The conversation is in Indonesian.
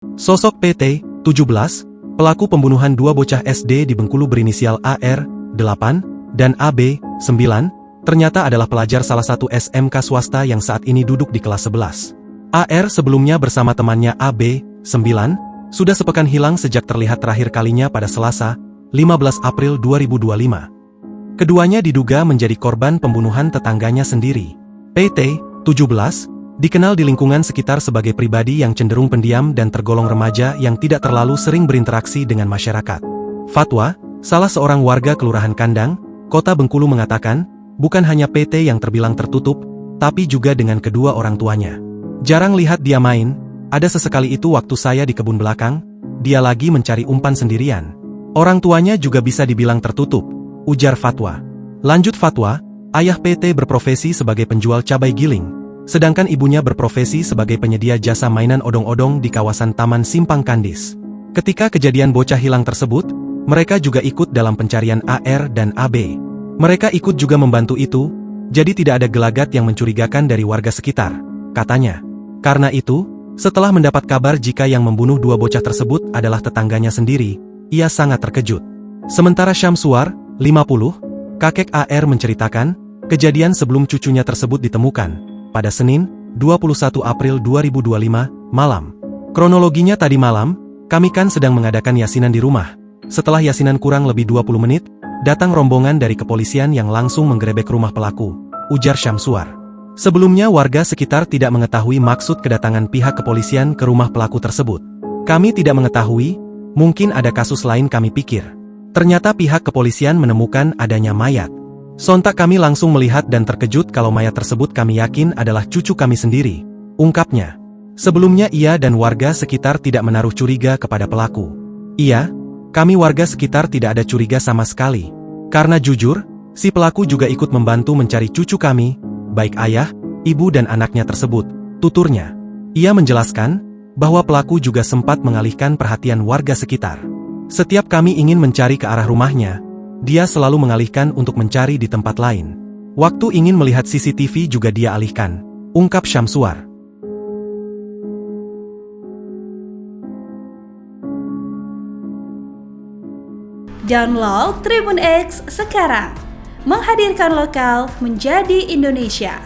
Sosok PT, 17, pelaku pembunuhan dua bocah SD di Bengkulu berinisial AR, 8, dan AB, 9, ternyata adalah pelajar salah satu SMK swasta yang saat ini duduk di kelas 11. AR sebelumnya bersama temannya AB, 9, sudah sepekan hilang sejak terlihat terakhir kalinya pada Selasa, 15 April 2025. Keduanya diduga menjadi korban pembunuhan tetangganya sendiri. PT, 17, dikenal di lingkungan sekitar sebagai pribadi yang cenderung pendiam dan tergolong remaja yang tidak terlalu sering berinteraksi dengan masyarakat. Fatwa, salah seorang warga Kelurahan Kandang, Kota Bengkulu mengatakan, bukan hanya PT yang terbilang tertutup, tapi juga dengan kedua orang tuanya. Jarang lihat dia main, ada sesekali itu waktu saya di kebun belakang, dia lagi mencari umpan sendirian. Orang tuanya juga bisa dibilang tertutup, ujar Fatwa. Lanjut Fatwa, ayah PT berprofesi sebagai penjual cabai giling, sedangkan ibunya berprofesi sebagai penyedia jasa mainan odong-odong di kawasan Taman Simpang Kandis. Ketika kejadian bocah hilang tersebut, mereka juga ikut dalam pencarian AR dan AB. Mereka ikut juga membantu itu, jadi tidak ada gelagat yang mencurigakan dari warga sekitar, katanya. Karena itu, setelah mendapat kabar jika yang membunuh dua bocah tersebut adalah tetangganya sendiri, ia sangat terkejut. Sementara Syamsuar, 50, kakek AR menceritakan, kejadian sebelum cucunya tersebut ditemukan pada Senin, 21 April 2025, malam. Kronologinya tadi malam, kami kan sedang mengadakan yasinan di rumah. Setelah yasinan kurang lebih 20 menit, datang rombongan dari kepolisian yang langsung menggerebek rumah pelaku, ujar Syamsuar. Sebelumnya warga sekitar tidak mengetahui maksud kedatangan pihak kepolisian ke rumah pelaku tersebut. Kami tidak mengetahui, mungkin ada kasus lain kami pikir. Ternyata pihak kepolisian menemukan adanya mayat. Sontak kami langsung melihat dan terkejut kalau mayat tersebut kami yakin adalah cucu kami sendiri, ungkapnya. Sebelumnya ia dan warga sekitar tidak menaruh curiga kepada pelaku. Iya, kami warga sekitar tidak ada curiga sama sekali. Karena jujur, si pelaku juga ikut membantu mencari cucu kami, baik ayah, ibu dan anaknya tersebut, tuturnya. Ia menjelaskan bahwa pelaku juga sempat mengalihkan perhatian warga sekitar. Setiap kami ingin mencari ke arah rumahnya, dia selalu mengalihkan untuk mencari di tempat lain. Waktu ingin melihat CCTV juga dia alihkan, ungkap Syamsuar. Download Tribun X sekarang, menghadirkan lokal menjadi Indonesia.